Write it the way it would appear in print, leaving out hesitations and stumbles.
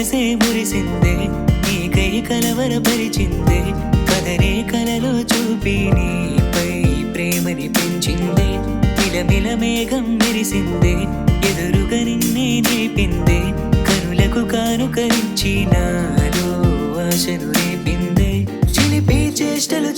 మనసే మురిసిందే నీకై కలవరపరిచిందే కదరే కలలో చూపి నీపై ప్రేమని పెంచిందే మిలమిల మేఘం మెరిసిందే ఎదురుగా నిన్నే నిలిపిందే కనులకు కానుకరించి నాలో ఆశను రేపిందే చిలిపి చేష్టలు